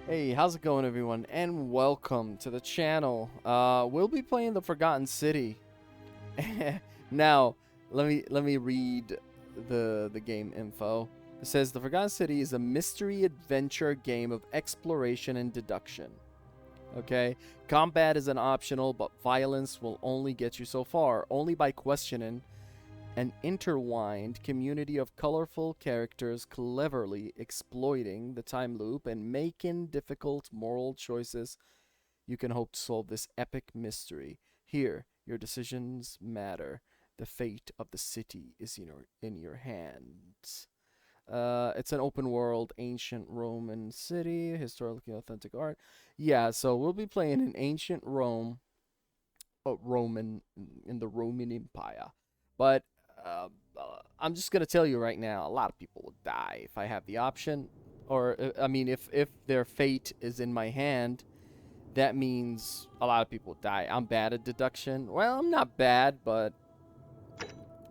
Hey, how's it going, everyone? And welcome to the channel. We'll be playing the Forgotten City. Now, let me read the game info. It says the Forgotten City is a mystery adventure game of exploration and deduction. Okay, combat is an optional, but violence will only get you so far, only by questioning an intertwined community of colorful characters cleverly exploiting the time loop and making difficult moral choices. You can hope to solve this epic mystery. Here, your decisions matter. The fate of the city is in your hands. It's an open world, ancient Roman city, historically authentic art. Yeah, so we'll be playing in ancient Rome, Roman, in the Roman Empire. But I'm just gonna tell you right now, a lot of people will die if I have the option, or I mean, if their fate is in my hand, that means a lot of people die. I'm bad at deduction. Well, I'm not bad, but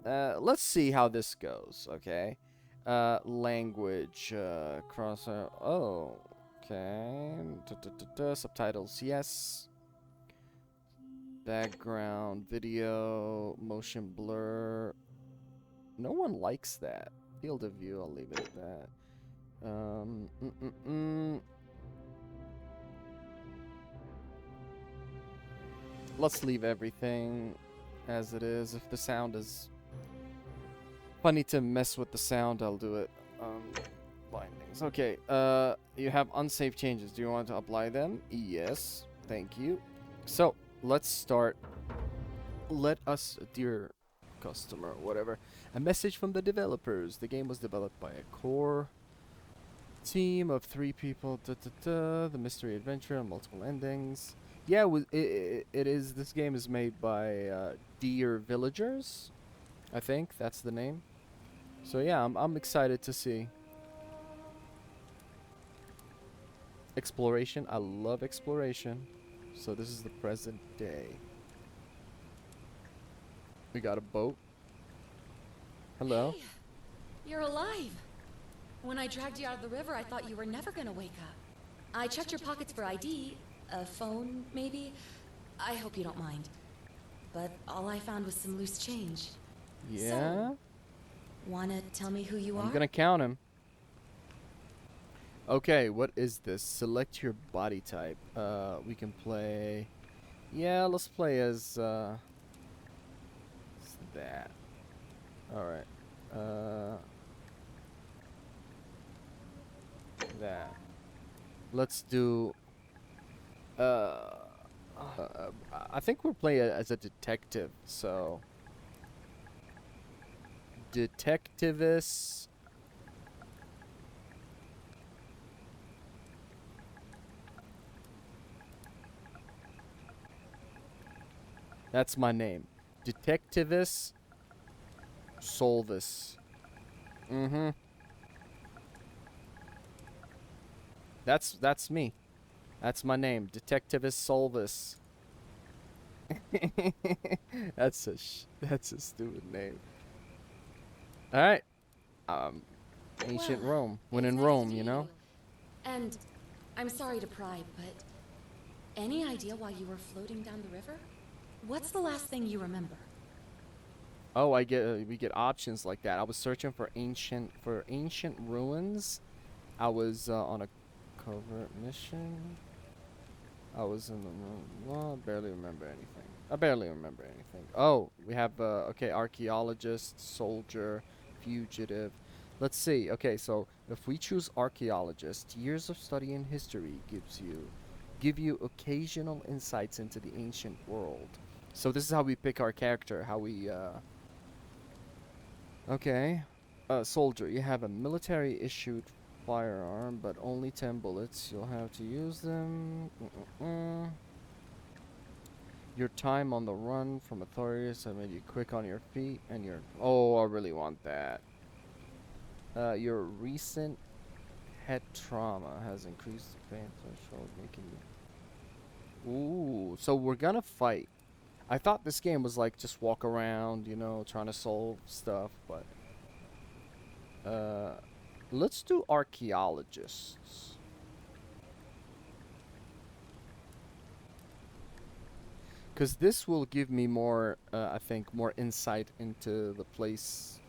let's see how this goes. Okay, language, cross. Oh, okay. Subtitles, yes. Background, video, motion blur. No one likes that. Field of view, I'll leave it at that. Let's leave everything as it is. If the sound is funny to mess with the sound, I'll do it. Bindings. Okay, you have unsafe changes. Do you want to apply them? Yes. Thank you. So, let's start. Let us, dear customer, whatever. A message from the developers. The game was developed by a core team of 3 people. The mystery adventure and multiple endings. Yeah, it is. This game is made by Dear Villagers. I think that's the name. So yeah, I'm excited to see. Exploration. I love exploration. So this is the present day. We got a boat. Hello. Hey, you're alive. When I dragged you out of the river, I thought you were never gonna wake up. I checked your pockets for ID, a phone, maybe. I hope you don't mind. But all I found was some loose change. Yeah. So, wanna tell me who you are? I'm gonna count him. Okay, what is this? Select your body type. We can play. Yeah, let's play as that. All right. That. Let's do. I think we're playing as a detective, so. Detectivist. That's my name. Detectivist Solvis. Mm-hmm. That's me. That's my name. Detectivist Solvis. That's a stupid name. All right. Ancient Well, Rome. When it's in nice to Rome, you meet know. you. And I'm sorry to pry, but any idea why you were floating down the river? What's the last thing you remember? Oh, we get options like that. I was searching for ancient ruins. I was on a covert mission. I was in the room. Well, I barely remember anything. I barely remember anything. Oh, we have okay, archaeologist, soldier, fugitive. Let's see. Okay, so if we choose archaeologist, years of study in history give you occasional insights into the ancient world. So this is how we pick our character, how we okay. Soldier, you have a military issued firearm, but only 10 bullets. You'll have to use them. Your time on the run from authorities have made you quick on your feet, and your oh, I really want that. Your recent head trauma has increased the pain threshold, making you. Ooh, so we're gonna fight. I thought this game was like just walk around, you know, trying to solve stuff, but let's do archaeologists. Because this will give me more, I think, more insight into the places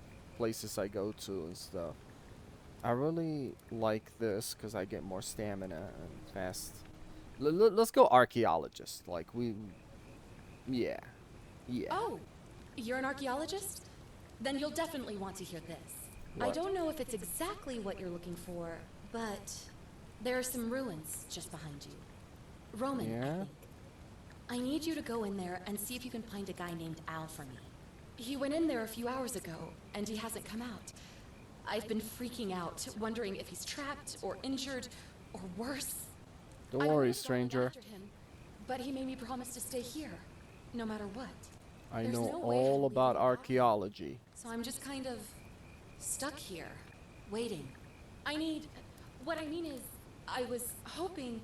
I go to and stuff. I really like this because I get more stamina and fast. Let's go archaeologist. Like yeah, yeah. Oh, you're an archaeologist? Then you'll definitely want to hear this. I What? don't know if it's exactly what you're looking for, but there are some ruins just behind you. Roman, I Yeah? think. I need you to go in there and see if you can find a guy named Al for me. He went in there a few hours ago, and he hasn't come out. I've been freaking out, wondering if he's trapped or injured or worse. Don't I worry, would've gone stranger. after him, but he made me promise to stay here, no matter what. I There's know no way all I'd leave about without him. archaeology. So I'm just kind of stuck here, waiting. What I mean is, I was hoping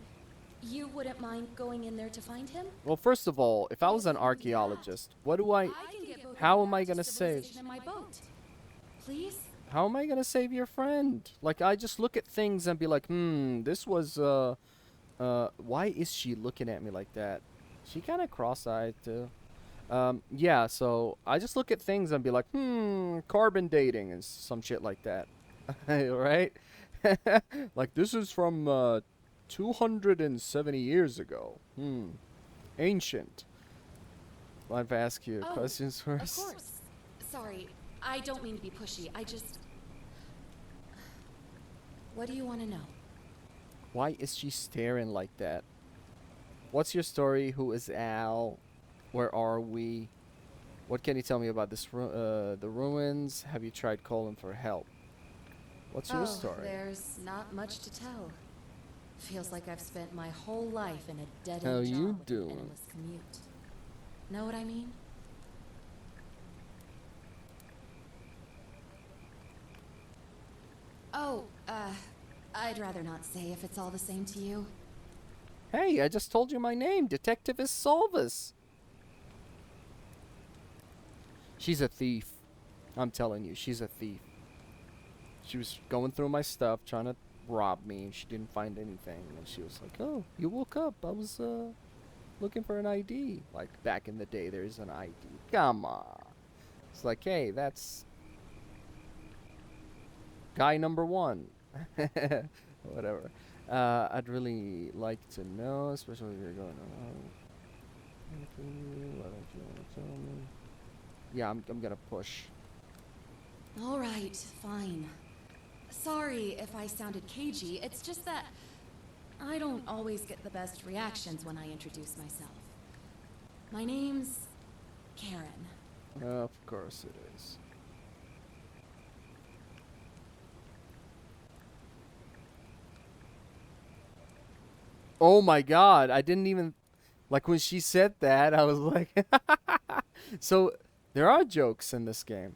you wouldn't mind going in there to find him. Well, first of all, if I was an archaeologist, what do I? can get both How of you am I back to gonna save? civilization in my boat. Please? How am I gonna save your friend? Like, I just look at things and be like, this was why is she looking at me like that? She kind of cross-eyed too. Yeah, so I just look at things and be like, carbon dating and some shit like that. Right? Like, this is from 270 years ago. Ancient. Well, I've asked you Oh, questions of first. course. Sorry, I don't mean to be pushy. What do you want to know? Why is she staring like that? What's your story? Who is Al? Where are we? What can you tell me about the ruins? Have you tried calling for help? What's your story? There's not much to tell. Feels like I've spent my whole life in a dead-end How job you with an doing? endless commute. Know what I mean? Oh, I'd rather not say if it's all the same to you. Hey, I just told you my name, Detective Solvis. She's a thief. I'm telling you, she's a thief. She was going through my stuff, trying to rob me, and she didn't find anything. And she was like, "Oh, you woke up. I was looking for an ID." Like, back in the day, there's an ID. Come on. It's like, hey, that's guy number one. Whatever. I'd really like to know, especially if you're going on. Why don't you want to tell me? Yeah, I'm gonna push. All right, fine. Sorry if I sounded cagey. It's just that I don't always get the best reactions when I introduce myself. My name's Karen. Of course it is. Oh my god, I didn't even like when she said that, I was like so there are jokes in this game.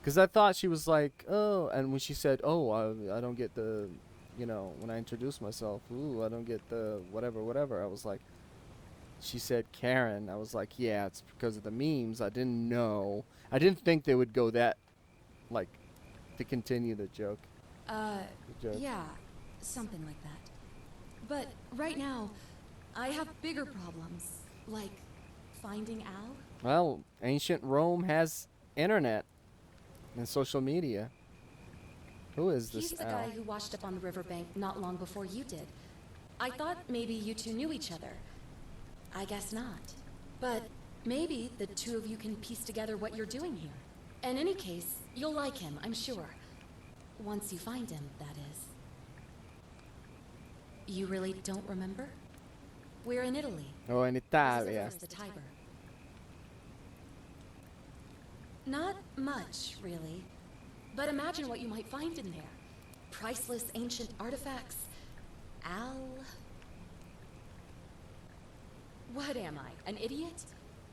Cuz I thought she was like, "Oh," and when she said, "Oh, I don't get the, when I introduce myself, ooh, I don't get the whatever." I was like, she said Karen. I was like, "Yeah, it's because of the memes." I didn't know. I didn't think they would go that like to continue the joke. The joke. Yeah, something like that. But right now, I have bigger problems, like finding Al. Well, ancient Rome has internet and social media. Who is He's this the Al? guy who washed up on the riverbank not long before you did. I thought maybe you two knew each other. I guess not. But maybe the two of you can piece together what you're doing here. In any case, you'll like him, I'm sure. Once you find him, that is. You really don't remember? We're in Italy. Oh, in This is Italia. across the Tiber. Not much, really. But imagine what you might find in there. Priceless ancient artifacts. Al... What am I, an idiot?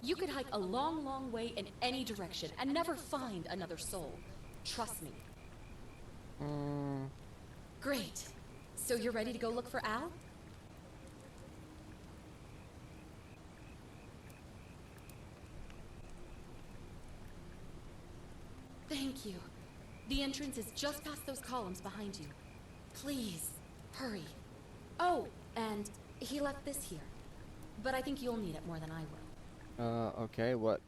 You could hike a long, long way in any direction and never find another soul. Trust me. Great. So you're ready to go look for Al? Thank you. The entrance is just past those columns behind you. Please, hurry. Oh, and he left this here. But I think you'll need it more than I will. Okay, what?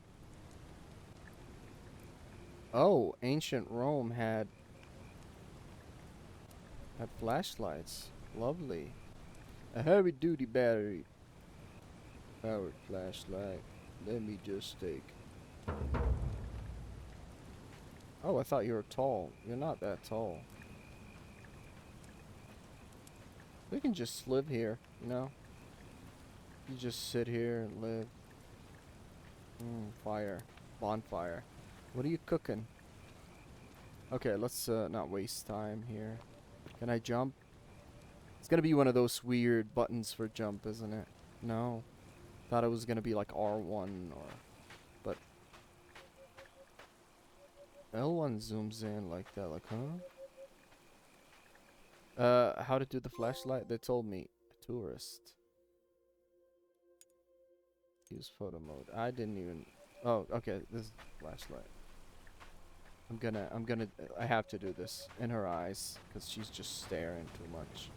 Oh, ancient Rome had flashlights. Lovely. A heavy-duty battery powered flashlight. Let me just take. Oh, I thought you were tall. You're not that tall. We can just live here, you know? You just sit here and live. Fire. Bonfire. What are you cooking? Okay, let's not waste time here. Can I jump? It's gonna be one of those weird buttons for jump, isn't it? No. Thought it was gonna be like R1 or... But... L1 zooms in like that, like, huh? How to do the flashlight? They told me. Tourist. Use photo mode. I didn't even... Oh, okay, this is flashlight. I have to do this in her eyes, because she's just staring too much.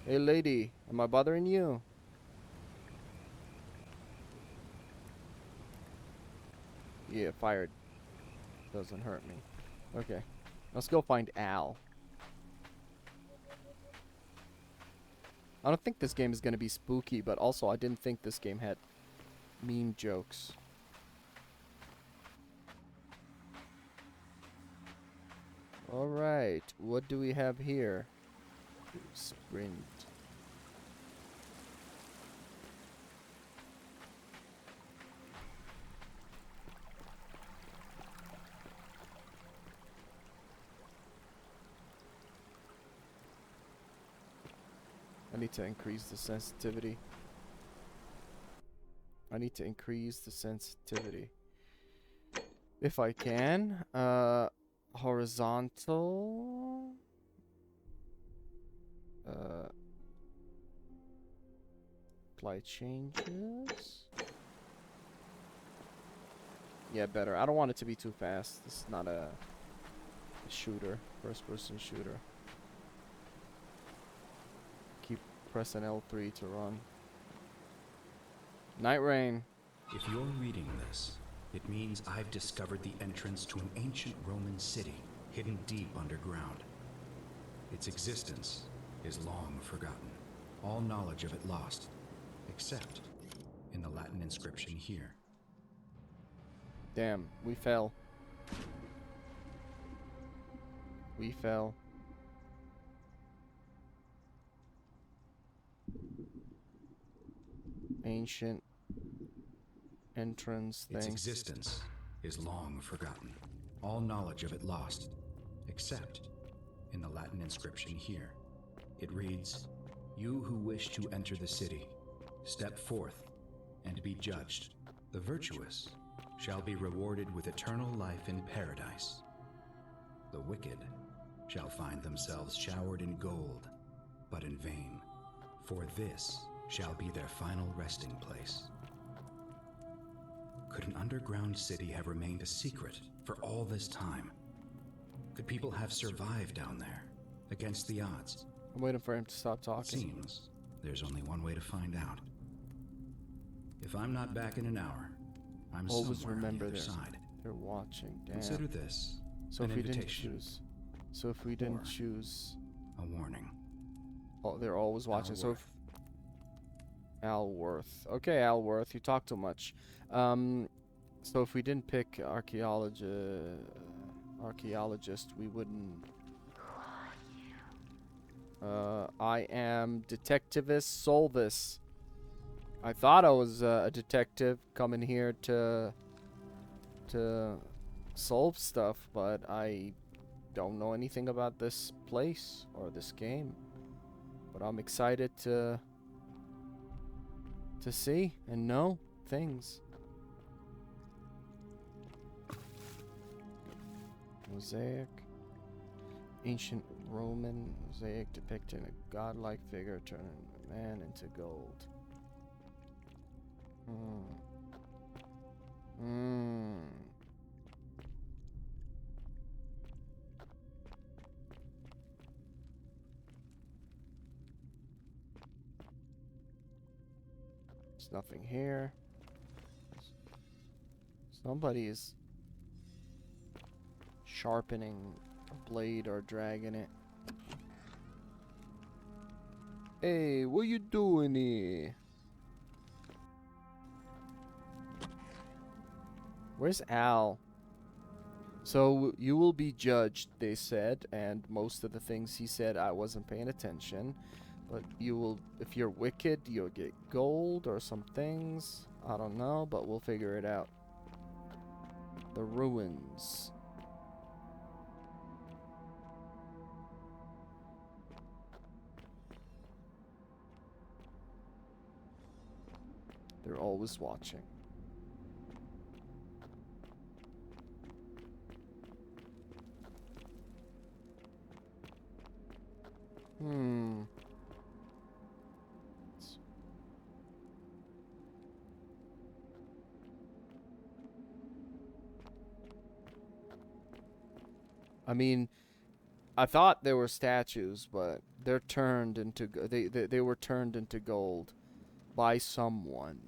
Hey lady, am I bothering you? Yeah, fired. Doesn't hurt me. Okay, let's go find Al. I don't think this game is gonna be spooky, but also I didn't think this game had meme jokes. Alright, what do we have here? Sprint. I need to increase the sensitivity. If I can. Horizontal. Apply changes. Yeah, better. I don't want it to be too fast. This is not a shooter. First person shooter. Keep pressing L3 to run. Night rain. If you're reading this, it means I've discovered the entrance to an ancient Roman city hidden deep underground. Its existence is long forgotten, all knowledge of it lost, except in the Latin inscription here. Damn, we fell. We fell. Ancient entrance thing. Its existence is long forgotten, all knowledge of it lost, except in the Latin inscription here. It reads, "You who wish to enter the city, step forth and be judged. The virtuous shall be rewarded with eternal life in paradise. The wicked shall find themselves showered in gold, but in vain, for this shall be their final resting place." Could an underground city have remained a secret for all this time? Could people have survived down there, against the odds? I'm waiting for him to stop It talking. seems there's only one way to find out. If I'm not back in an hour, I'm Always somewhere remember on the other they're side. They're watching. Damn. Consider this So an if we didn't invitation. choose. So if we didn't Or choose. a warning. Oh, they're always watching. So if Alworth. Alworth. Okay, Alworth, you talk too much. So if we didn't pick archaeologist, we wouldn't. I am Detectivus Solvis. I thought I was a detective coming here to solve stuff, but I don't know anything about this place or this game. But I'm excited to see and know things. Mosaic. Ancient Roman mosaic depicting a godlike figure turning a man into gold. It's nothing here. Somebody is sharpening a blade or dragging it. Hey, what you doing here? Where's Al? So you will be judged, they said, and most of the things he said I wasn't paying attention. But you will, if you're wicked, you'll get gold or some things. I don't know, but we'll figure it out. The ruins. They're always watching. I mean, I thought they were statues, but they're turned into they were turned into gold by someone,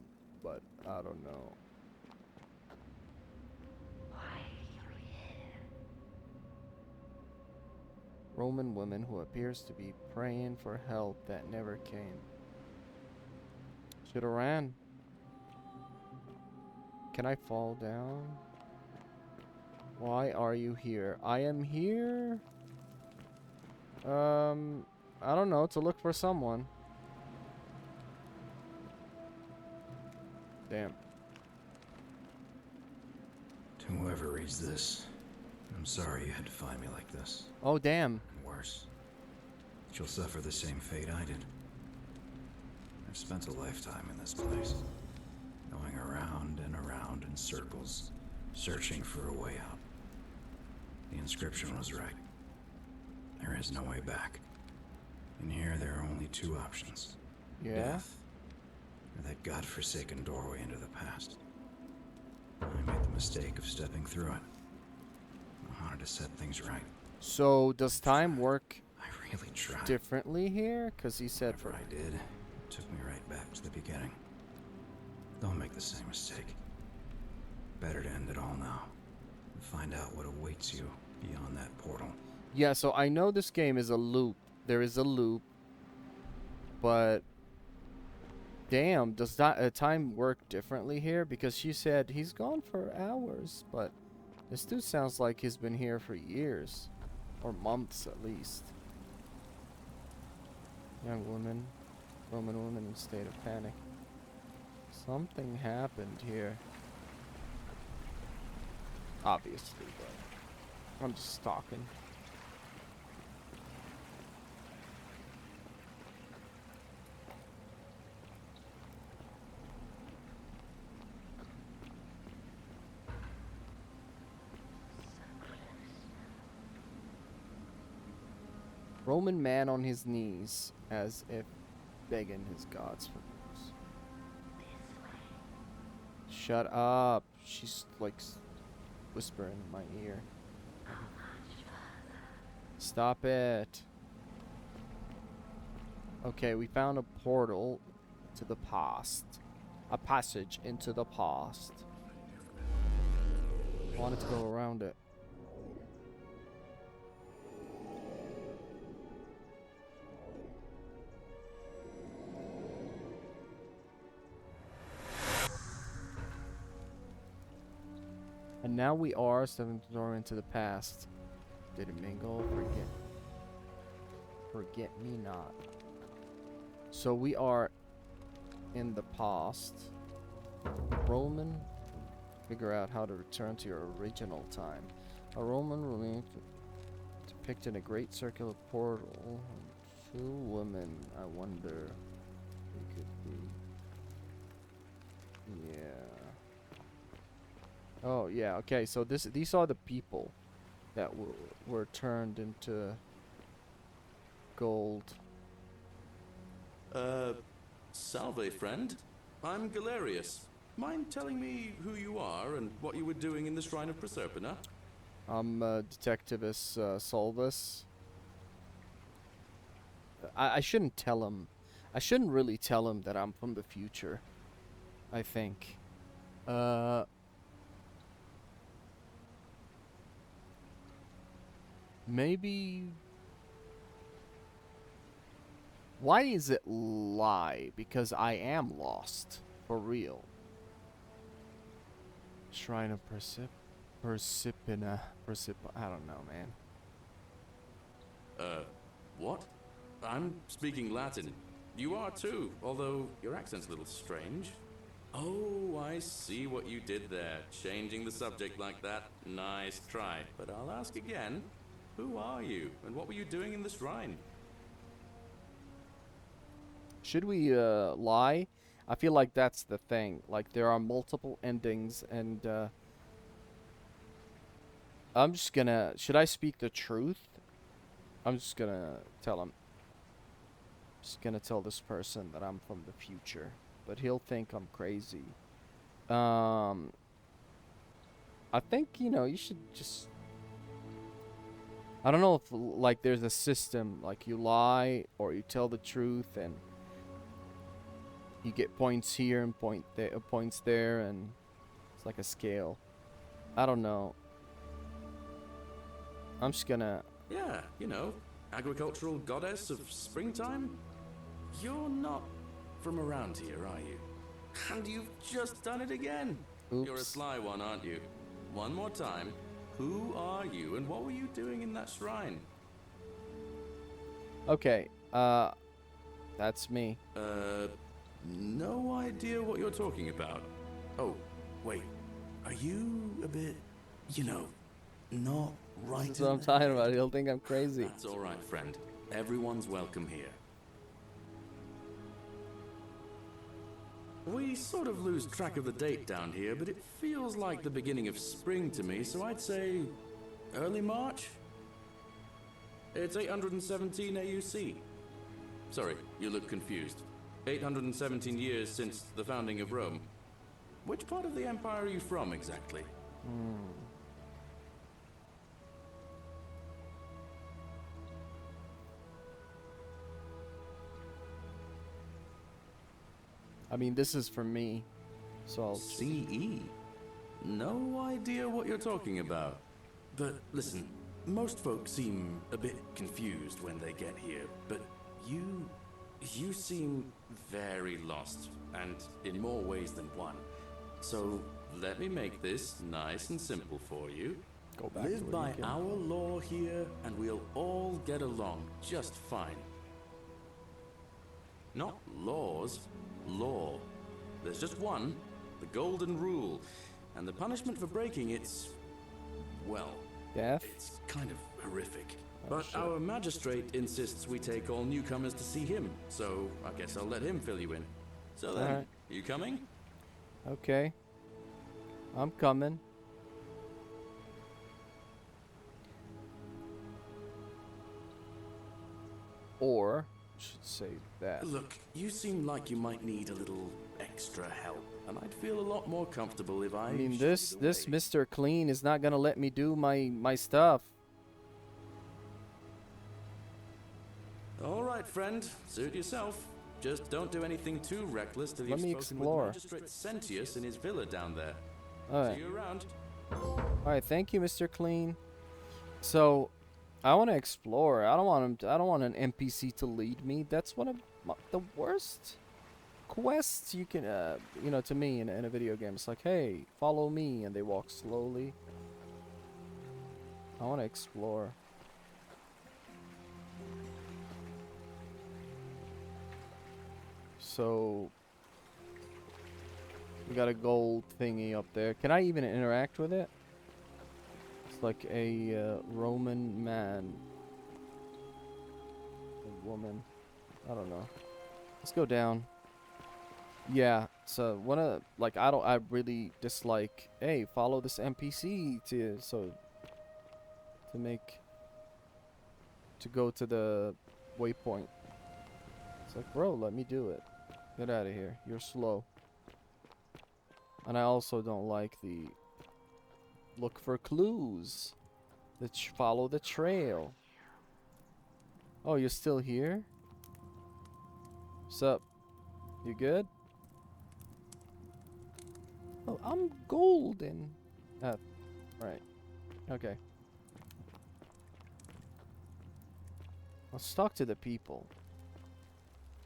but I don't know. Roman woman who appears to be praying for help that never came. Shoulda ran. Can I fall down? Why are you here? I am here. I don't know, to look for someone. Damn. To whoever reads this, I'm sorry you had to find me like this. Oh, damn. And worse, she'll suffer the same fate I did. I've spent a lifetime in this place, going around and around in circles, searching for a way out. The inscription was right. There is no way back. In here, there are only two options. Yeah? Death, or that godforsaken doorway into the past. I made the mistake of stepping through it. I wanted to set things right. So, does time work I really tried. differently here? Because he said Whatever I did, it took me right back to the beginning. Don't make the same mistake. Better to end it all now and find out what awaits you beyond that portal. Yeah, so I know this game is a loop. There is a loop. But damn, does that time work differently here? Because she said he's gone for hours, but this dude sounds like he's been here for years. Or months at least. Young woman. Roman woman in state of panic. Something happened here. Obviously, but I'm just stalking. Roman man on his knees, as if begging his gods for news. Shut up. She's like whispering in my ear. Stop it. Okay, we found a portal to the past. A passage into the past. I wanted to go around it. And now we are stepping the door into the past. Did it mingle? Forget me not. So we are in the past. Roman. Figure out how to return to your original time. A Roman relief depicted a great circular portal. Two women. I wonder who could be. Yeah. Oh yeah. Okay. So these are the people that were turned into gold. Salve, friend. I'm Galerius. Mind telling me who you are and what you were doing in the Shrine of Proserpina? I'm Detectivus Solvus. I shouldn't tell him. I shouldn't really tell him that I'm from the future. I think. Maybe. Why is it lie? Because I am lost. For real. Shrine of Persipina. I don't know, man. What? I'm speaking Latin. You are too, although your accent's a little strange. Oh, I see what you did there. Changing the subject like that. Nice try. But I'll ask again. Who are you, and what were you doing in the shrine? Should we lie? I feel like that's the thing. Like there are multiple endings, and I'm just gonna. Should I speak the truth? I'm just gonna tell him. Just gonna tell this person that I'm from the future, but he'll think I'm crazy. I think you should just. I don't know if like there's a system like you lie or you tell the truth and you get points here and points there, and it's like a scale. I don't know. I'm just gonna. Yeah, agricultural goddess of springtime? You're not from around here, are you? And you've just done it again. Oops. You're a sly one, aren't you? One more time. Who are you, and what were you doing in that shrine? Okay, that's me. No idea what you're talking about. Oh, wait. Are you a bit, not right? That's what I'm talking about. He'll think I'm crazy. That's all right, friend. Everyone's welcome here. We sort of lose track of the date down here, but it feels like the beginning of spring to me, so I'd say early March? It's 817 AUC. Sorry, you look confused. 817 years since the founding of Rome. Which part of the empire are you from exactly? I mean, this is for me, so I'll. CE? No idea what you're talking about. But listen, most folks seem a bit confused when they get here, but you seem very lost, and in more ways than one. So let me make this nice and simple for you. Go back Live to by where you our law here, and we'll all get along just fine. Not laws, law. There's just one, the golden rule, and the punishment for breaking it's, well, Death? it's kind of horrific. Oh, But shit. our magistrate insists we take all newcomers to see him, so I guess I'll let him fill you in. So then, Alright. you coming? Okay. I'm coming. Or should say that. Look, you seem like you might need a little extra help, and I'd feel a lot more comfortable if I I mean, showed this you the way. Mr. Clean is not gonna let me do my stuff. All right, friend, suit yourself. Just don't do anything too reckless till Let you've me spoken explore. with Magistrate Sentius in his villa down there. Alright. See you around. Alright, thank you, Mr. Clean. So, I want to explore. I don't want an NPC to lead me. That's one of the worst quests you can, to me in a video game. It's like, hey, follow me, and they walk slowly. I want to explore. So, we got a gold thingy up there. Can I even interact with it? It's like a Roman man. A woman. I don't know. Let's go down. Yeah, so I really dislike, hey, follow this NPC to go to the waypoint. It's like, bro, let me do it. Get out of here. You're slow. And I also don't like the look for clues. Follow the trail. Oh, you're still here? What's up? You good? Oh, I'm golden. Right. Okay. Let's talk to the people.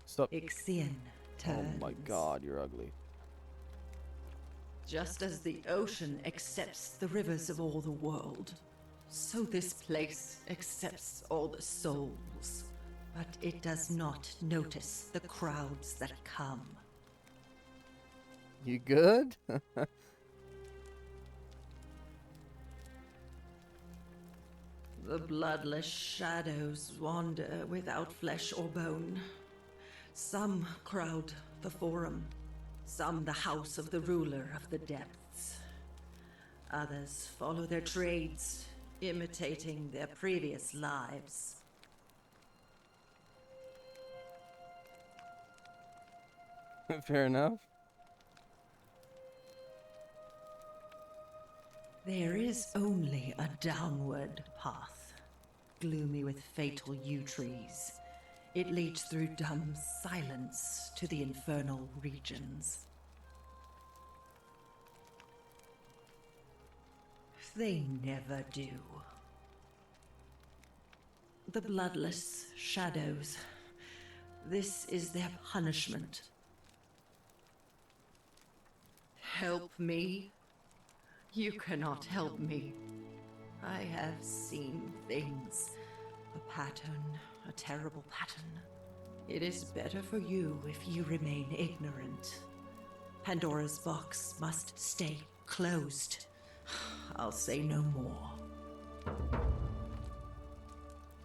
Stop. Ixion Oh turns. my god, you're ugly. Just as the ocean accepts the rivers of all the world, so this place accepts all the souls. But it does not notice the crowds that come. You good? The bloodless shadows wander without flesh or bone. Some crowd the forum, some the house of the ruler of the depths. Others follow their trades, imitating their previous lives. Fair enough. There is only a downward path, gloomy with fatal yew trees. It leads through dumb silence to the infernal regions. They never do. The bloodless shadows. This is their punishment. Help me. You cannot help me. I have seen things. A pattern, a terrible pattern. It is better for you if you remain ignorant. Pandora's box must stay closed. I'll say no more.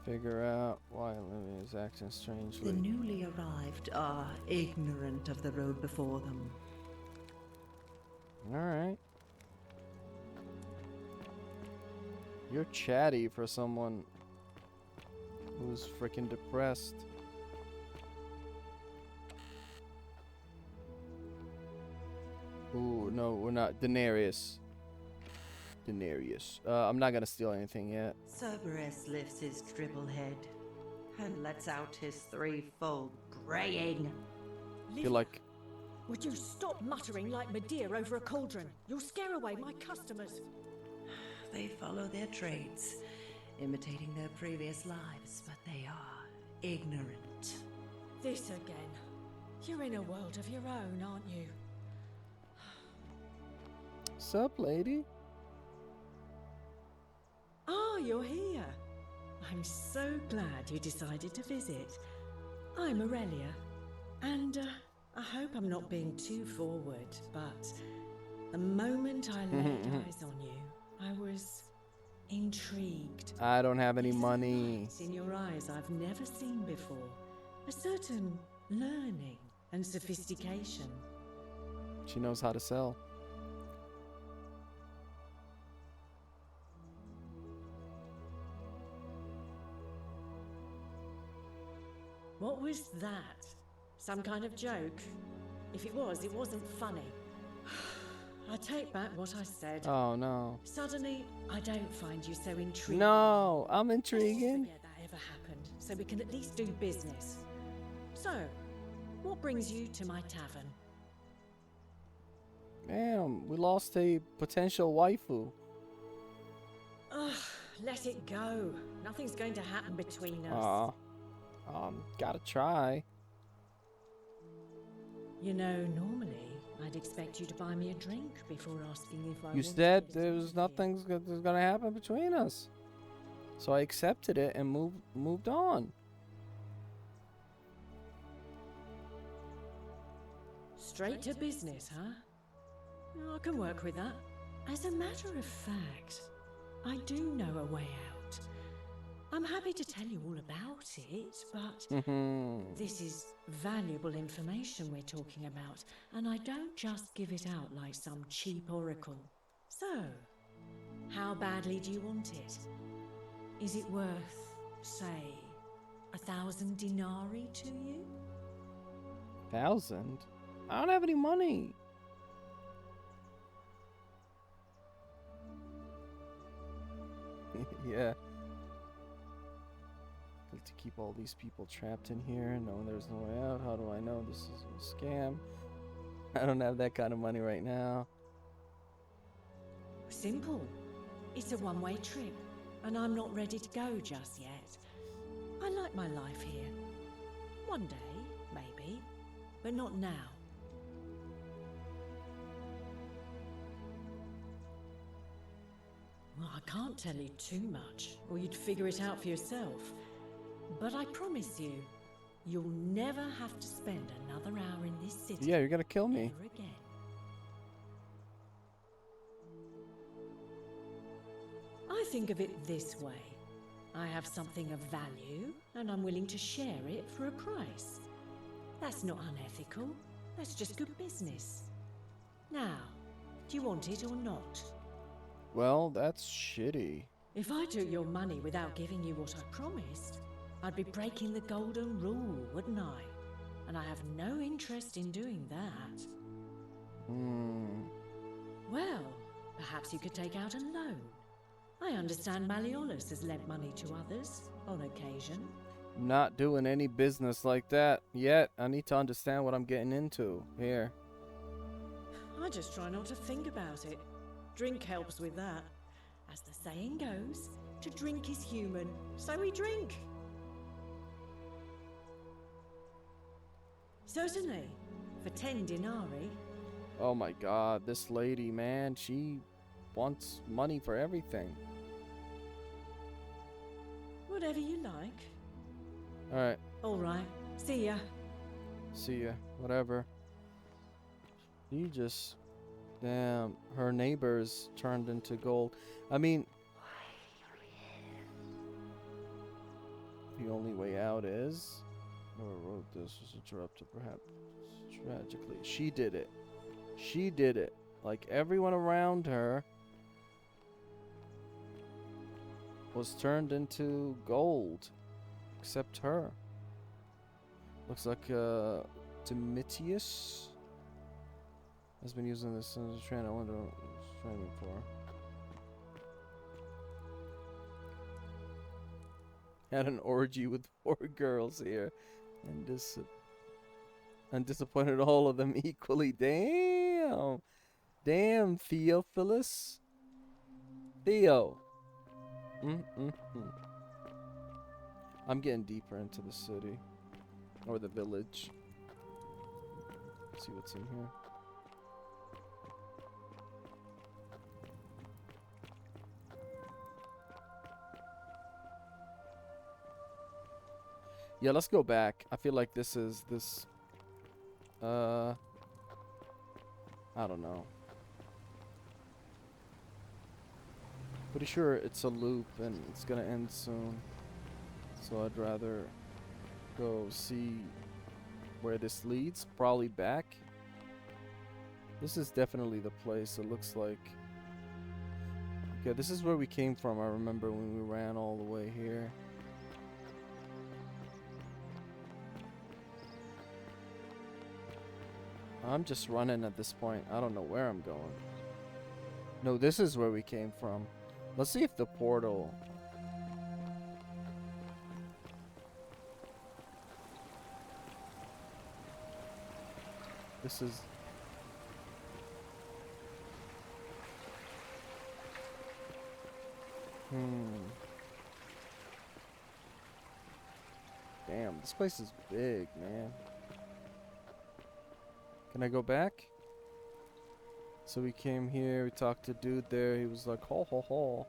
Figure out why Olivia is acting strangely. The newly arrived are ignorant of the road before them. Alright. You're chatty for someone who's freaking depressed. Ooh, no, we're not. Denarius. I'm not gonna steal anything yet. Cerberus lifts his triple head and lets out his threefold braying. Feel like Would you stop muttering like Medea over a cauldron? You'll scare away my customers. They follow their trades, imitating their previous lives, but they are ignorant. This again. You're in a world of your own, aren't you? sup, lady? Ah, you're here. I'm so glad you decided to visit. I'm Aurelia, and I hope I'm not being too forward, but the moment I laid eyes on you, I was intrigued. I don't have any There's a money. light in your eyes I've never seen before. A certain learning and sophistication. She knows how to sell. What was that? Some kind of joke? If it was, it wasn't funny. I take back what I said. Oh no. Suddenly, I don't find you so intriguing. No, I'm Let's just intriguing. forget that ever happened, so we can at least do business. So, what brings you to my tavern? Damn, we lost a potential waifu. Ugh, let it go. Nothing's going to happen between us. Aw. Gotta try. You know, normally, I'd expect you to buy me a drink before asking if I You wanted said to there was visit nothing's gonna happen between us. So I accepted it and moved on. Straight to business, huh? I can work with that. As a matter of fact, I do know a way out. I'm happy to tell you all about it, but this is valuable information we're talking about, and I don't just give it out like some cheap oracle. So, how badly do you want it? Is it worth, say, 1,000 denarii to you? 1,000? I don't have any money. Yeah. To keep all these people trapped in here, knowing there's no way out. How do I know this is a scam? I don't have that kind of money right now. Simple. It's a one-way trip, and I'm not ready to go just yet. I like my life here. One day, maybe, but not now. Well, I can't tell you too much, or you'd figure it out for yourself. But I promise you, you'll never have to spend another hour in this city. Yeah, you're gonna kill me. Ever again. I think of it this way. I have something of value, and I'm willing to share it for a price. That's not unethical. That's just good business. Now, do you want it or not? Well, that's shitty. If I took your money without giving you what I promised, I'd be breaking the golden rule, wouldn't I? And I have no interest in doing that. Well, perhaps you could take out a loan. I understand Malleolus has lent money to others on occasion. Not doing any business like that yet. I need to understand what I'm getting into here. I just try not to think about it. Drink helps with that. As the saying goes, to drink is human, so we drink. Certainly, for 10 denarii. Oh my god, this lady, man, she wants money for everything. Whatever you like. Alright, All right, see ya. see ya. Whatever. You just... Damn, her neighbors turned into gold. I mean... The only way out is... Whoever wrote this was interrupted, perhaps tragically. She did it. She did it. Like, everyone around her was turned into gold. Except her. Looks like, Domitius has been using this as a train. I wonder what he's training for. Had an orgy with 4 girls here. And disappointed all of them equally. Damn. Damn, Theophilus. Theo. I'm getting deeper into the city. Or the village. Let's see what's in here. Yeah, let's go back. I feel like this is this. I don't know. Pretty sure it's a loop and it's gonna end soon. So I'd rather go see where this leads. Probably back. This is definitely the place. It looks like. Okay, this is where we came from. I remember when we ran all the way here. I'm just running at this point. I don't know where I'm going. No, this is where we came from. Let's see if the portal... This is... Damn, this place is big, man. Can I go back? So we came here, we talked to dude there, he was like, ho ho ho.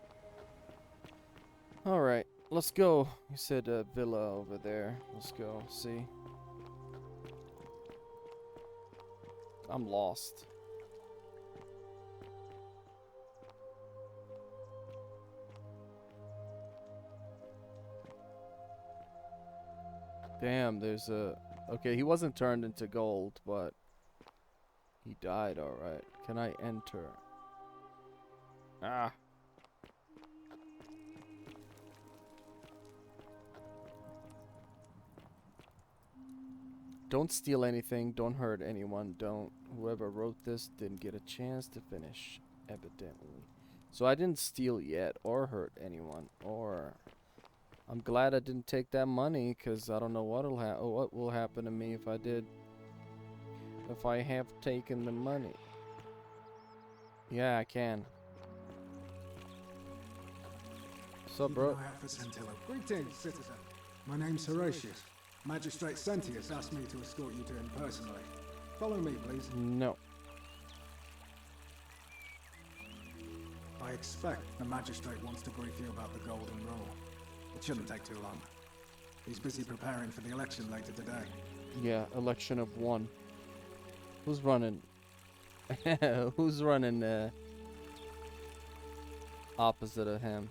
Alright, let's go. He said villa over there. Let's go, see. I'm lost. Damn, there's a... Okay, he wasn't turned into gold, but... He died, alright. Can I enter? Ah. Don't steal anything. Don't hurt anyone. Don't. Whoever wrote this didn't get a chance to finish, evidently. So I didn't steal yet, or hurt anyone, or... I'm glad I didn't take that money, because I don't know what will happen to me if I did. If I have taken the money. Yeah, I can. What's up, Keep bro? an eye out for Centilla. Greetings, citizen. My name's Horatius. Magistrate Sentius asked me to escort you to him personally. Follow me, please. No. I expect the magistrate wants to brief you about the Golden Rule. It shouldn't take too long. He's busy preparing for the election later today. Yeah, election of one. Who's running? Who's running opposite of him?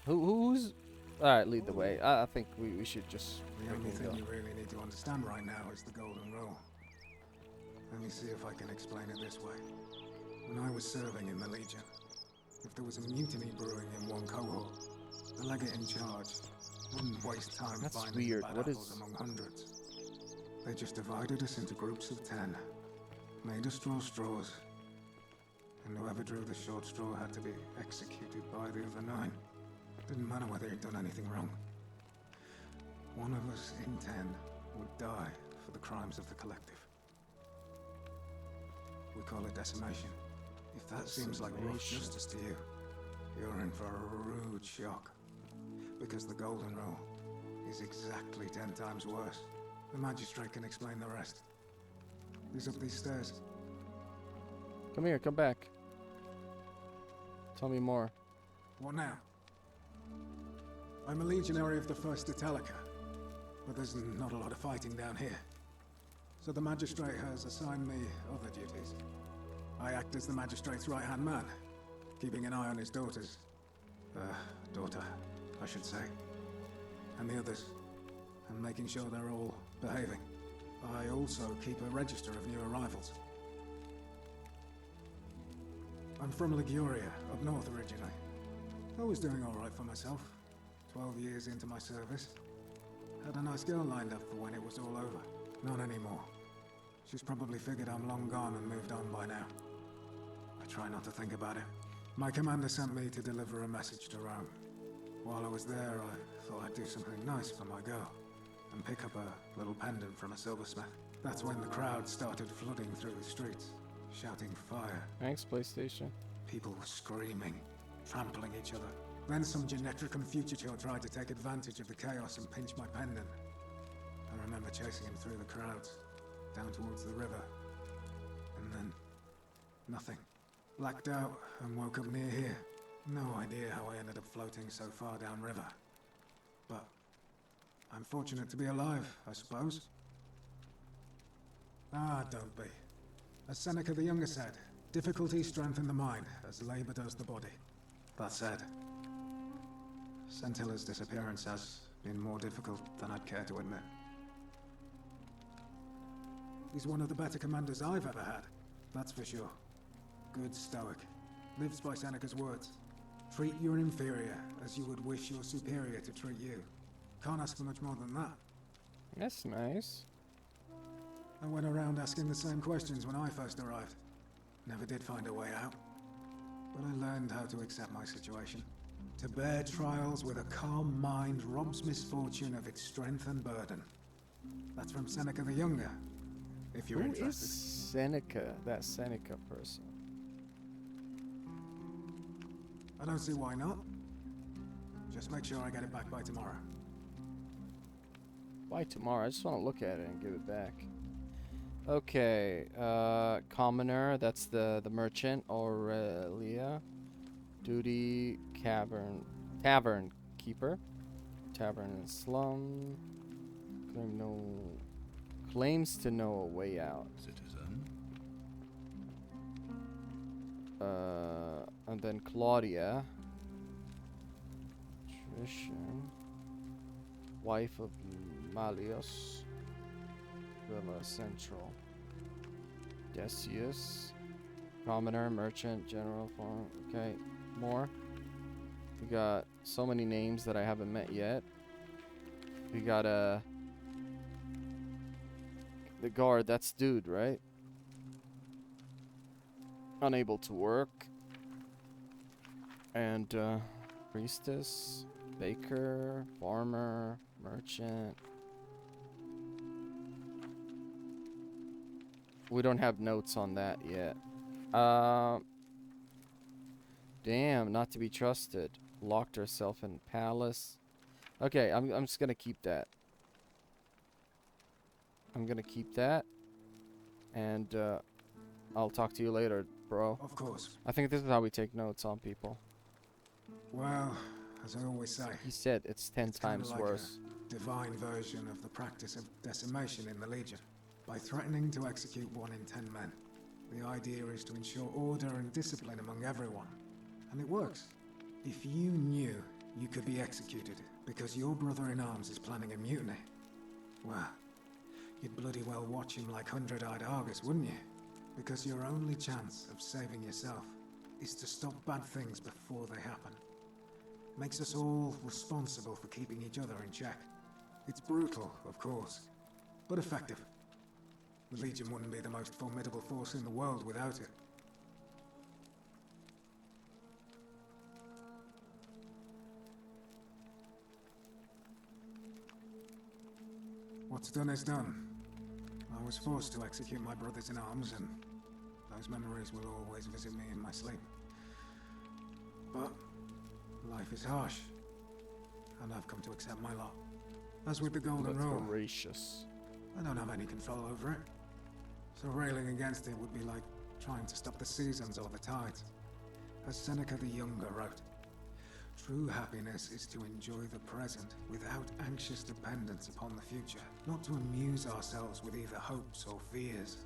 Who's... Alright, lead the way. I think we should just... The only thing go. you really need to understand right now is the Golden Rule. Let me see if I can explain it this way. When I was serving in the Legion, if there was a mutiny brewing in one cohort, the legate in charge wouldn't waste time That's finding weird. bad What apples is- among hundreds. They just divided us into groups of 10, made us draw straws, and whoever drew the short straw had to be executed by the other 9. Didn't matter whether he'd done anything wrong. One of us in 10 would die for the crimes of the collective. We call it decimation. If that seems like rough Decimation. justice to you, you're in for a rude shock. Because the Golden Rule is exactly 10 times worse. The magistrate can explain the rest. He's up these stairs. Come here, come back. Tell me more. What now? I'm a legionary of the 1st Italica, but there's not a lot of fighting down here. So the magistrate has assigned me other duties. I act as the magistrate's right-hand man, keeping an eye on his daughters. Daughter, I should say. And the others, and making sure they're all behaving. I also keep a register of new arrivals. I'm from Liguria, up north originally. I was doing all right for myself. 12 years into my service. Had a nice girl lined up for when it was all over. Not anymore. She's probably figured I'm long gone and moved on by now. I try not to think about it. My commander sent me to deliver a message to Rome. While I was there, I thought I'd do something nice for my girl and pick up a little pendant from a silversmith. That's when the crowd started flooding through the streets, shouting fire. Thanks, PlayStation. People were screaming, trampling each other. Then some Genetricum fugitor tried to take advantage of the chaos and pinch my pendant. I remember chasing him through the crowds, down towards the river. And then... nothing. Blacked out and woke up near here. No idea how I ended up floating so far downriver. But... I'm fortunate to be alive, I suppose. Ah, don't be. As Seneca the Younger said, difficulty strengthens the mind, as labor does the body. That said, Centilla's disappearance has been more difficult than I'd care to admit. He's one of the better commanders I've ever had, that's for sure. Good stoic. Lives by Seneca's words. Treat your inferior as you would wish your superior to treat you. Can't ask for much more than that. That's nice. I went around asking the same questions when I first arrived. Never did find a way out. But I learned how to accept my situation. To bear trials with a calm mind robs misfortune of its strength and burden. That's from Seneca the Younger, if you're Who is interested. Seneca? That Seneca person. I don't see why not. Just make sure I get it back by tomorrow. Why tomorrow? I just want to look at it and give it back. Okay, commoner, that's the merchant, Aurelia. Duty, tavern keeper. Tavern and slum. Claims to know a way out. Citizen. And then Claudia. Patrician. Wife of Malios. Villa Central. Decius. Commoner, merchant, general, farm. Okay, more. We got so many names that I haven't met yet. We got the guard, that's dude, right? Unable to work. And priestess, baker, farmer, merchant. We don't have notes on that yet. Damn, not to be trusted. Locked herself in palace. Okay, I'm just gonna keep that. I'm gonna keep that. And I'll talk to you later, bro. Of course. I think this is how we take notes on people. Well, as I always say, He said it's 10 it's kinda times like worse. a divine version of the practice of decimation in the Legion. By threatening to execute 1 in 10 men, the idea is to ensure order and discipline among everyone. And it works. If you knew you could be executed because your brother-in-arms is planning a mutiny, well, you'd bloody well watch him like 100-eyed Argus, wouldn't you? Because your only chance of saving yourself is to stop bad things before they happen. Makes us all responsible for keeping each other in check. It's brutal, of course, but effective. The Legion wouldn't be the most formidable force in the world without it. What's done is done. I was forced to execute my brothers in arms, and those memories will always visit me in my sleep. But life is harsh, and I've come to accept my lot. As with the Golden That's Rule, gracious. I don't have any control over it. So railing against it would be like trying to stop the seasons or the tides. As Seneca the Younger wrote, true happiness is to enjoy the present without anxious dependence upon the future, not to amuse ourselves with either hopes or fears,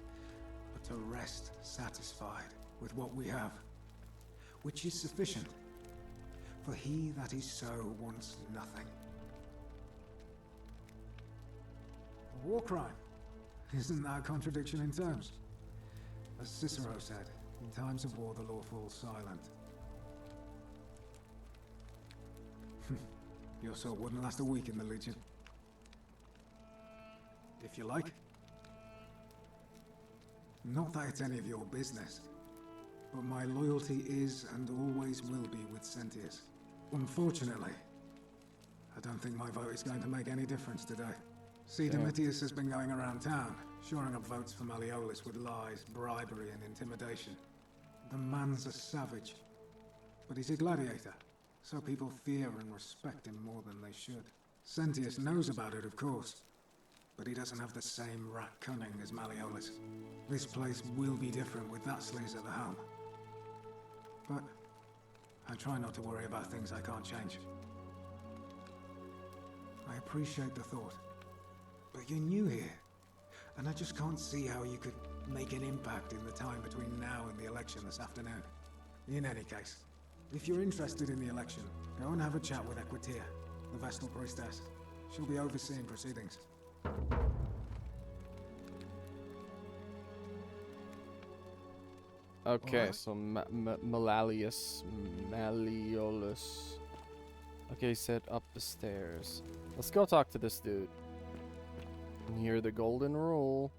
but to rest satisfied with what we have, which is sufficient. For he that is so wants nothing. A war crime. Isn't that a contradiction in terms? As Cicero said, in times of war the law falls silent. Your sword wouldn't last a week in the Legion. If you like. Not that it's any of your business, but my loyalty is and always will be with Sentius. Unfortunately, I don't think my vote is going to make any difference today. See, Domitius has been going around town, shoring up votes for Malleolus with lies, bribery, and intimidation. The man's a savage, but he's a gladiator, so people fear and respect him more than they should. Sentius knows about it, of course, but he doesn't have the same rat cunning as Malleolus. This place will be different with that sleaze at the helm. But I try not to worry about things I can't change. I appreciate the thought. But you're new here, and I just can't see how you could make an impact in the time between now and the election this afternoon. In any case, if you're interested in the election, go and have a chat with Equitia, the Vestal Priestess. She'll be overseeing proceedings. Okay, Alright. so Malleolus. Okay, set up the stairs. Let's go talk to this dude. And hear the golden rule.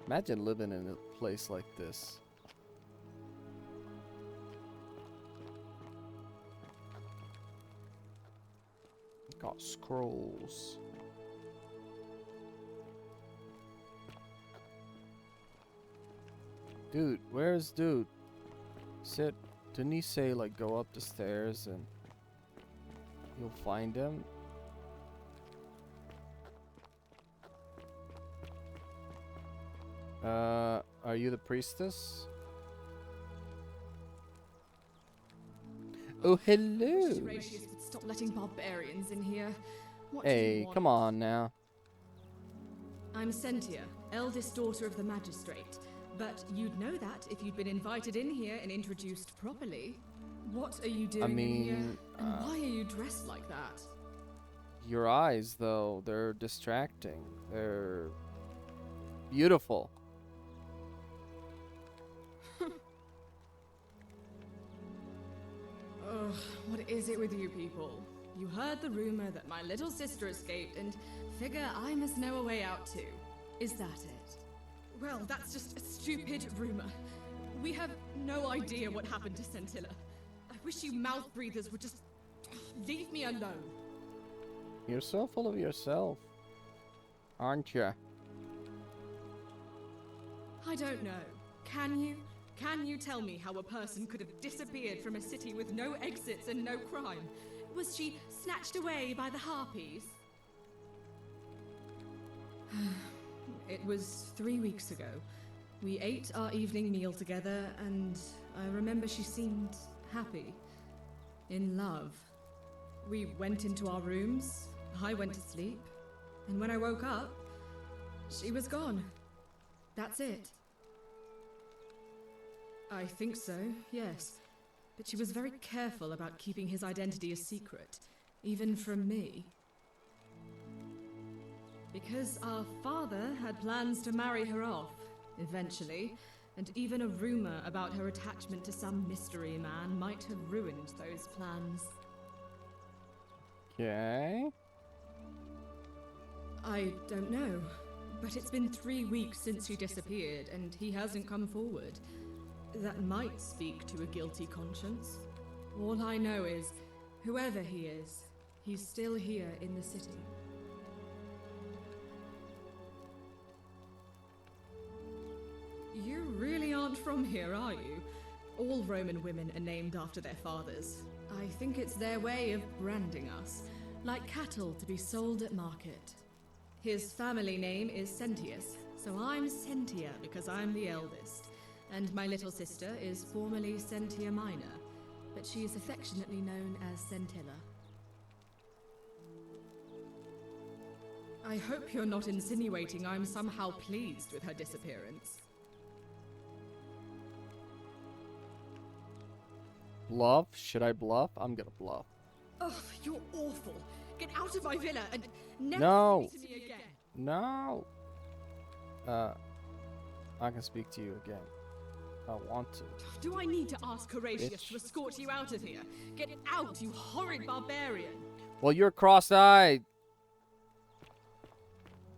Imagine living in a place like this. Got scrolls. Dude, where's dude? Sit. Didn't he say like go up the stairs and you'll find him? Are you the priestess? Oh, hello. Horatius would stop letting barbarians in here. What do you Hey, want? come on now. I'm Sentia, eldest daughter of the magistrate. But you'd know that if you'd been invited in here and introduced properly. What are you doing in here? mean, And why are you dressed like that? Your eyes, though, they're distracting. They're beautiful. Ugh, what is it with you people? You heard the rumor that my little sister escaped and figure I must know a way out too. Is that it? Well, that's just a stupid rumor. We have no idea what happened to Scintilla. I wish you mouth breathers would just leave me alone. You're so full of yourself, aren't you? I don't know. Can you? Can you tell me how a person could have disappeared from a city with no exits and no crime? Was she snatched away by the harpies? It was 3 weeks ago. We ate our evening meal together, and I remember she seemed happy. In love. We went into our rooms, I went to sleep, and when I woke up, she was gone. That's it. I think so, yes. But she was very careful about keeping his identity a secret, even from me. Because our father had plans to marry her off, eventually, and even a rumor about her attachment to some mystery man might have ruined those plans. Okay. I don't know, but it's been 3 weeks since she disappeared, and he hasn't come forward. That might speak to a guilty conscience. All I know is, whoever he is, he's still here in the city. You really aren't from here, are you? All Roman women are named after their fathers. I think it's their way of branding us, like cattle to be sold at market. His family name is Sentius, so I'm Sentia because I'm the eldest. And my little sister is formerly Sentia Minor, but she is affectionately known as Sentilla. I hope you're not insinuating I'm somehow pleased with her disappearance. Bluff? Should I bluff? I'm gonna bluff. Oh, you're awful. Get out of my villa and never No. speak to me again. No. I can speak to you again. I want to. Do I need to ask Horatius Bitch. to escort you out of here? Get out, you horrid barbarian! Well, you're cross-eyed.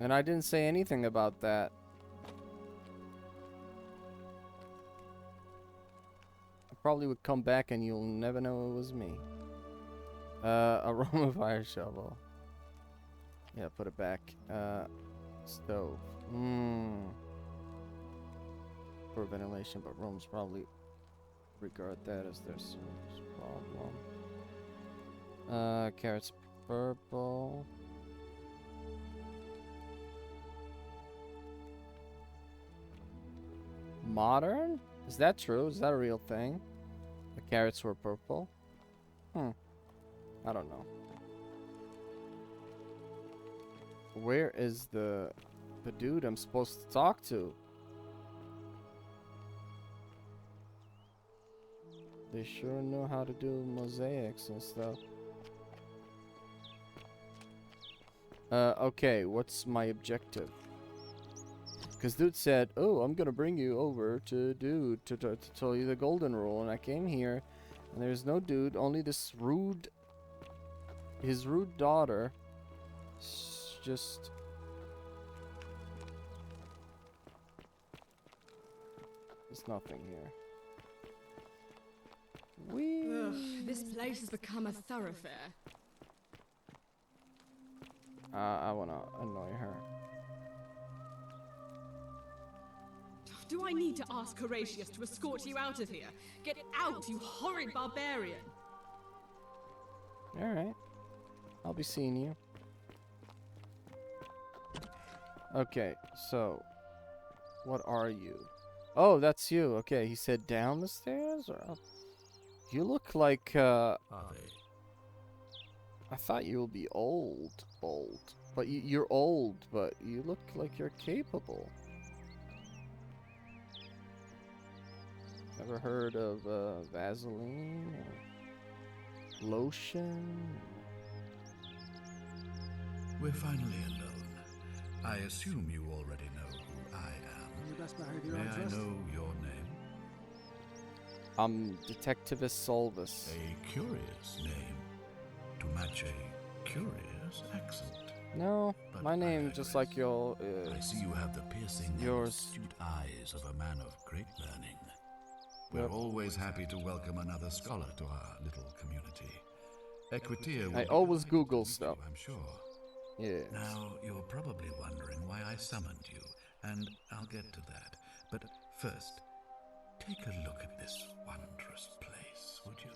And I didn't say anything about that. I probably would come back and you'll never know it was me. Aroma fire shovel. Yeah, put it back. Stove. For ventilation, but rooms probably regard that as their serious problem. Carrots purple. Modern? Is that true? Is that a real thing? The carrots were purple? I don't know. Where is the dude I'm supposed to talk to? They sure know how to do mosaics and stuff. Okay, what's my objective? Because dude said, oh, I'm gonna bring you over to dude to tell you the golden rule. And I came here, and there's no dude, only this his rude daughter. Just... There's nothing here. Ugh, this place has become a thoroughfare. I wanna annoy her. Do I need to ask Horatius to escort you out of here? Get out, you horrid barbarian! Alright. I'll be seeing you. Okay, so... What are you? Oh, that's you. Okay, he said down the stairs or up? You look like, Are they? I thought you would be old. But you're old, but you look like you're capable. Ever heard of Vaseline or lotion? We're finally alone. I assume you already know who I am. Your best behavior, May I I trust. know your name? I'm Detectivus Solvus. A curious name to match a curious accent. No, But my I name just like your. I see you have the piercing yours. and astute eyes of a man of great learning. We're Yep. always happy to welcome another scholar to our little community. Equitia will I be always delighted to Google meet you, stuff. I'm sure. Yeah. Now, you're probably wondering why I summoned you, and I'll get to that. But first, Take a look at this wondrous place, would you?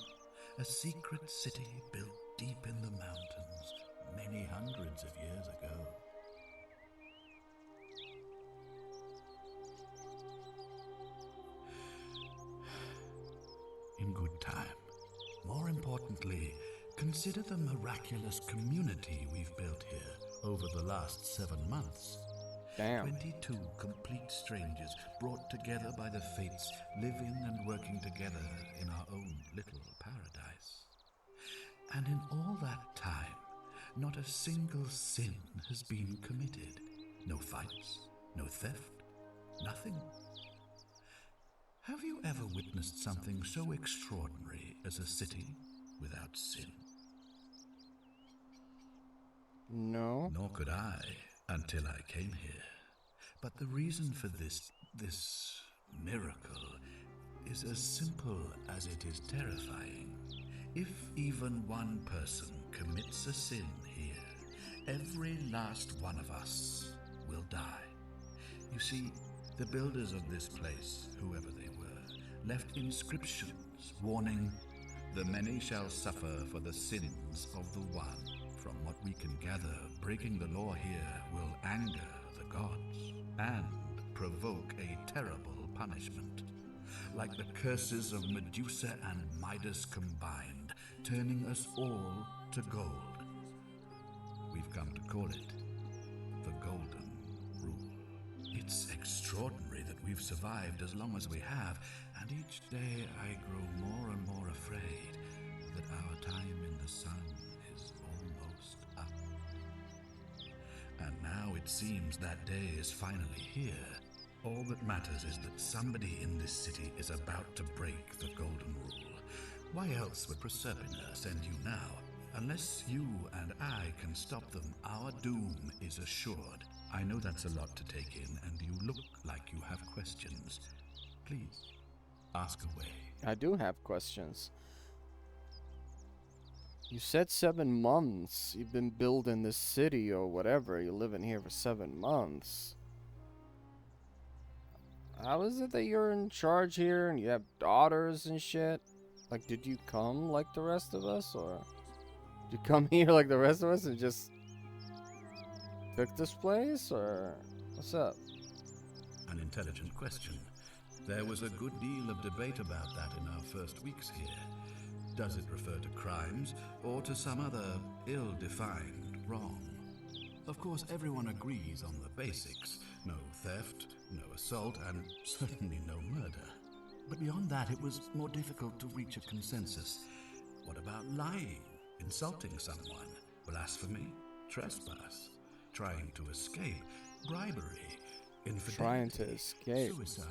A secret city built deep in the mountains many hundreds of years ago. In good time. More importantly, consider the miraculous community we've built here over the last 7 months. Damn. 22 complete strangers brought together by the fates, living and working together in our own little paradise. And in all that time, not a single sin has been committed. No fights, no theft, nothing. Have you ever witnessed something so extraordinary as a city without sin? No. Nor could I until I came here. But the reason for this miracle is as simple as it is terrifying. If even one person commits a sin here, every last one of us will die. You see, the builders of this place, whoever they were, left inscriptions warning, "The many shall suffer for the sins of the one." From what we can gather, breaking the law here will anger the gods and provoke a terrible punishment. Like the curses of Medusa and Midas combined, turning us all to gold. We've come to call it the Golden Rule. It's extraordinary that we've survived as long as we have, and each day I grow more and more afraid that our time in the sun is almost up. And now it seems that day is finally here. All that matters is that somebody in this city is about to break the Golden Rule. Why else would Proserpina send you now? Unless you and I can stop them, our doom is assured. I know that's a lot to take in, and you look like you have questions. Please, ask away. I do have questions. You said 7 months. You've been building this city or whatever. You're living here for 7 months. How is it that you're in charge here and you have daughters and shit? Like, did you come like the rest of us, or did you come here like the rest of us and just pick this place, or what's up? An intelligent question. There was a good deal of debate about that in our first weeks here. Does it refer to crimes or to some other ill-defined wrong? Of course, everyone agrees on the basics. No theft, no assault, and certainly no murder. But beyond that, it was more difficult to reach a consensus. What about lying, insulting someone, blasphemy, trespass, trying to escape, bribery, infidelity, Trying to escape. suicide?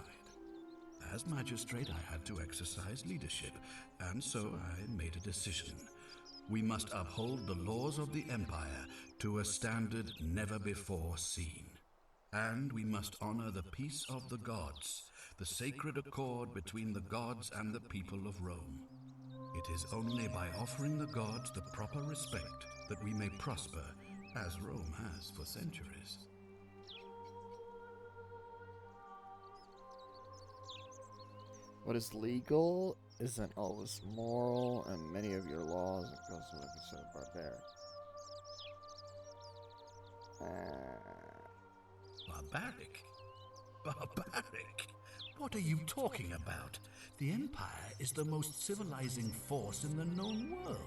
As magistrate, I had to exercise leadership, and so I made a decision. We must uphold the laws of the Empire to a standard never before seen. And we must honor the peace of the gods, the sacred accord between the gods and the people of Rome. It is only by offering the gods the proper respect that we may prosper, as Rome has for centuries. What is legal isn't always moral, and many of your laws, it goes like you said, barbaric. Barbaric? Barbaric? What are you talking about? The Empire is the most civilizing force in the known world.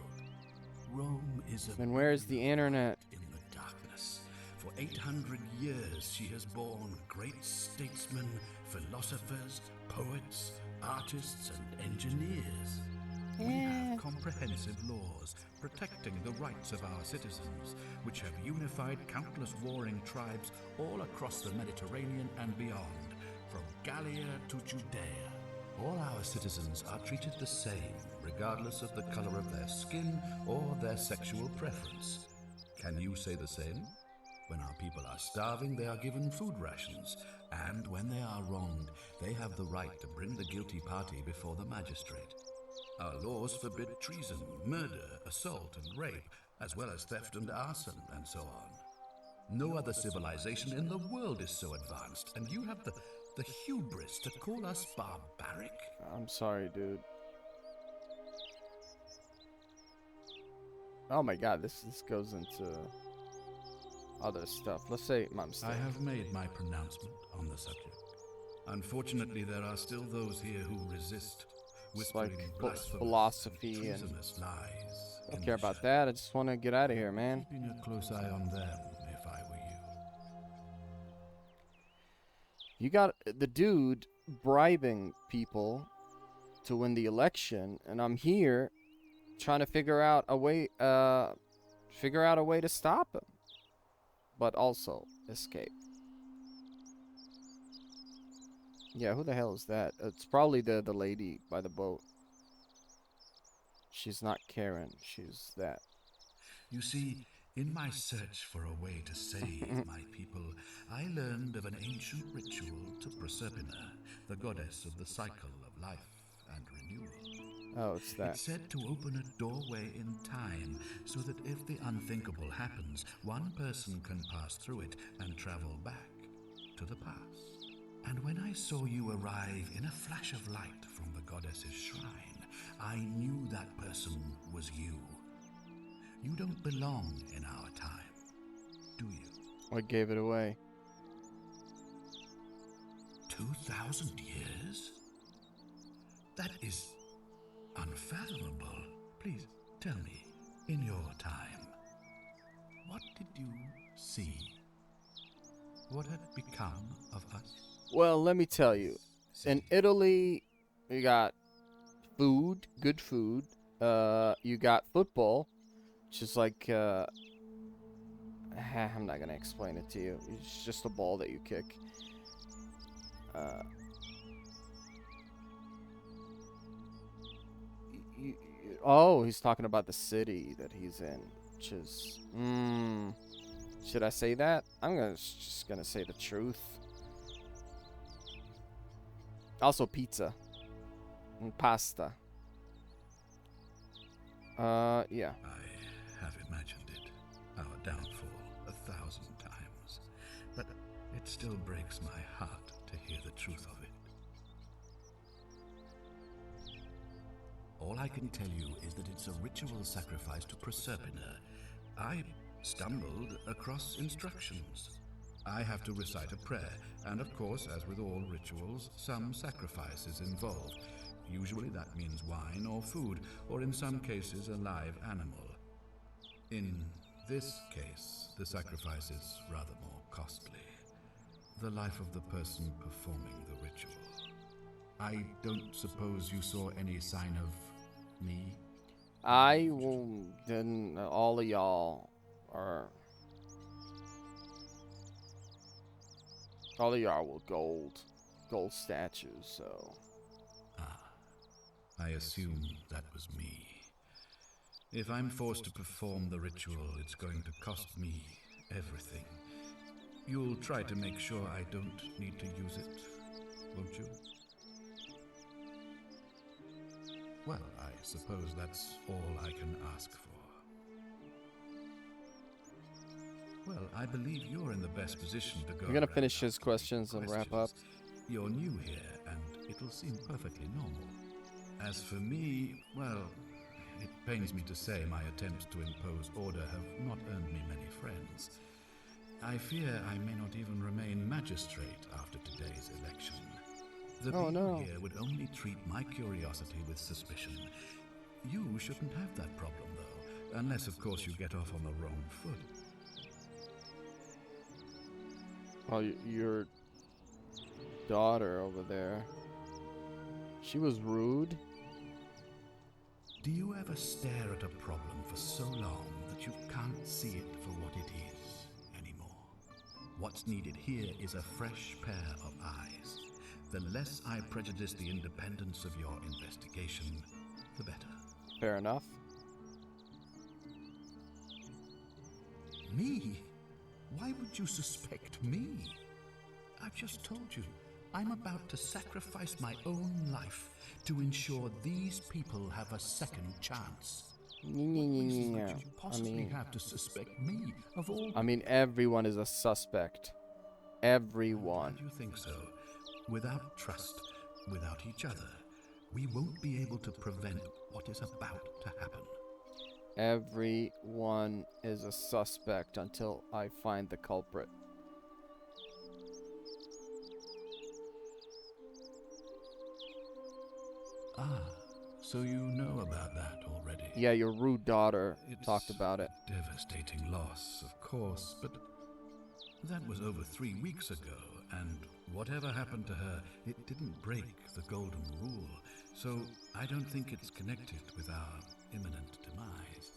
Rome is a... Then where is the internet? In the darkness. For 800 years she has borne great statesmen, philosophers, poets, artists, and engineers. We have comprehensive laws protecting the rights of our citizens, which have unified countless warring tribes all across the Mediterranean and beyond, from Gallia to Judea. All our citizens are treated the same, regardless of the color of their skin or their sexual preference. Can you say the same? When our people are starving, they are given food rations, and when they are wronged, they have the right to bring the guilty party before the magistrate. Our laws forbid treason, murder, assault, and rape, as well as theft and arson, and so on. No other civilization in the world is so advanced, and you have the The hubris to call us barbaric? I'm sorry, dude. Oh my god, this goes into other stuff. Let's say my mistake. I have made my pronouncement on the subject. Unfortunately, there are still those here who resist, It's like whispering blasphemous philosophy and treasonous lies. I don't care about that. I just want to get out of here, man. Keeping a close eye on them, if I were you. You got the dude bribing people to win the election, and I'm here trying to figure out a way to stop him, but also escape. Yeah, who the hell is that? It's probably the lady by the boat. She's not Karen. She's that. You see, in my search for a way to save my people, I learned of an ancient ritual to Proserpina, the goddess of the cycle of life and renewal. Oh, it's that. It's said to open a doorway in time, so that if the unthinkable happens, one person can pass through it and travel back to the past. And when I saw you arrive in a flash of light from the goddess's shrine, I knew that person was you. You don't belong in our time, do you? What gave it away? 2,000 years? That is unfathomable. Please tell me, in your time, what did you see? What had become of us? Well, let me tell you. In Italy, you got food, good food. You got football, which is like, I'm not gonna explain it to you. It's just a ball that you kick. Oh, he's talking about the city that he's in, which is, should I say that? I'm just gonna say the truth. Also pizza and pasta. Yeah. I have imagined it, our downfall 1,000 times, but it still breaks my heart to hear the truth of it. All I can tell you is that it's a ritual sacrifice to Proserpina. I stumbled across instructions. I have to recite a prayer, and of course, as with all rituals, some sacrifice is involved. Usually that means wine or food, or in some cases a live animal. In this case, the sacrifice is rather more costly. The life of the person performing the ritual. I don't suppose you saw any sign of me? I will, then all of y'all are... All of y'all were gold statues, so... I assume that was me. If I'm forced to perform the ritual, it's going to cost me everything. You'll try to make sure I don't need to use it, won't you? Well, I suppose that's all I can ask for. Well, I believe you're in the best position to go. We're gonna finish his questions and wrap up. You're new here, and it'll seem perfectly normal. As for me, well, it pains me to say my attempts to impose order have not earned me many friends. I fear I may not even remain magistrate after today's election. The people here would only treat my curiosity with suspicion. You shouldn't have that problem, though, unless, of course, you get off on the wrong foot. Oh, your daughter over there. She was rude. Do you ever stare at a problem for so long that you can't see it for what it is anymore? What's needed here is a fresh pair of eyes. The less I prejudice the independence of your investigation, the better. Fair enough. Me? Why would you suspect me? I've just told you, I'm about to sacrifice my own life to ensure these people have a second chance. Yeah. You possibly have to suspect me of all. I mean, everyone is a suspect. Everyone. You think so? Without trust, without each other, we won't be able to prevent what is about to happen. Everyone is a suspect until I find the culprit. Ah, so you know about that already. Yeah, your rude daughter It's talked about it. Devastating loss, of course, but that was over 3 weeks ago, and whatever happened to her, it didn't break the golden rule, so I don't think it's connected with our imminent demise.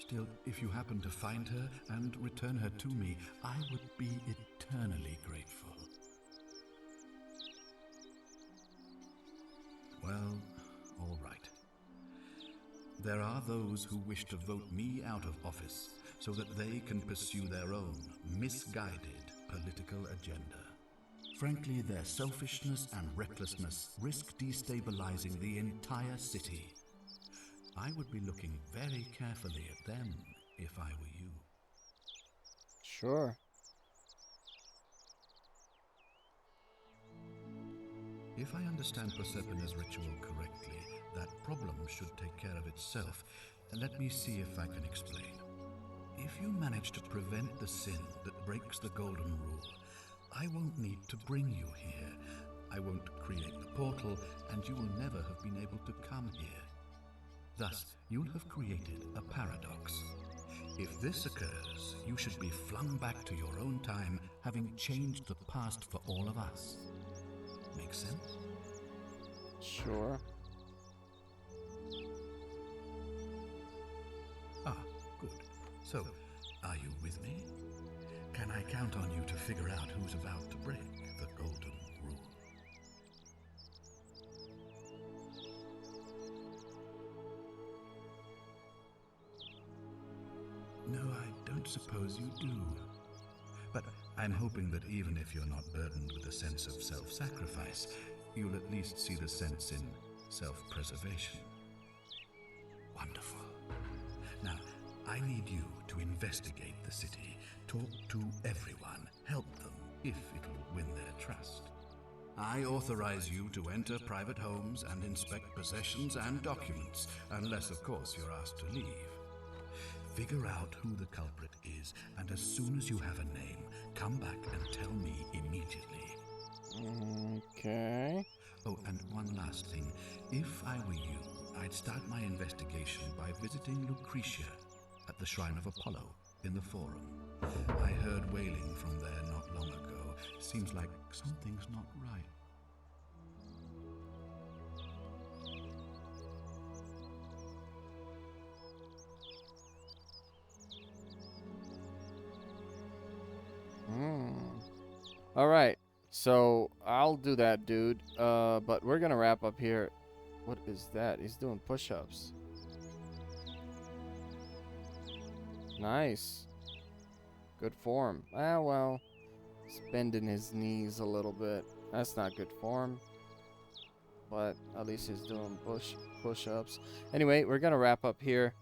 Still, if you happen to find her and return her to me, I would be eternally grateful. Well, all right. There are those who wish to vote me out of office so that they can pursue their own misguided political agenda. Frankly, their selfishness and recklessness risk destabilizing the entire city. I would be looking very carefully at them if I were you. Sure. If I understand Prosepina's ritual correctly, that problem should take care of itself. Let me see if I can explain. If you manage to prevent the sin that breaks the golden rule, I won't need to bring you here. I won't create the portal, and you will never have been able to come here. Thus, you'll have created a paradox. If this occurs, you should be flung back to your own time, having changed the past for all of us. Make sense? Sure. Ah, good. So, are you with me? Can I count on you to figure out who's about to break the golden rule? No, I don't suppose you do. But I'm hoping that even if you're not burdened with a sense of self-sacrifice, you'll at least see the sense in self-preservation. Wonderful. Now, I need you to investigate the city, talk to everyone, help them, if it will win their trust. I authorize you to enter private homes and inspect possessions and documents, unless, of course, you're asked to leave. Figure out who the culprit is, and as soon as you have a name, come back and tell me immediately. Okay. Oh, and one last thing. If I were you, I'd start my investigation by visiting Lucretia at the Shrine of Apollo in the Forum. I heard wailing from there not long ago. Seems like something's not right. Alright, so I'll do that, dude. But we're gonna wrap up here. What is that? He's doing push-ups. Nice. Good form. Ah, well. He's bending his knees a little bit. That's not good form. But at least he's doing push-ups. Anyway, we're gonna wrap up here.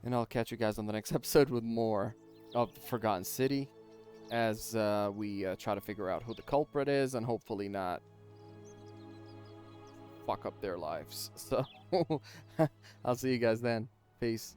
And I'll catch you guys on the next episode with more of the Forgotten City, as we try to figure out who the culprit is and hopefully not fuck up their lives. So I'll see you guys then. Peace.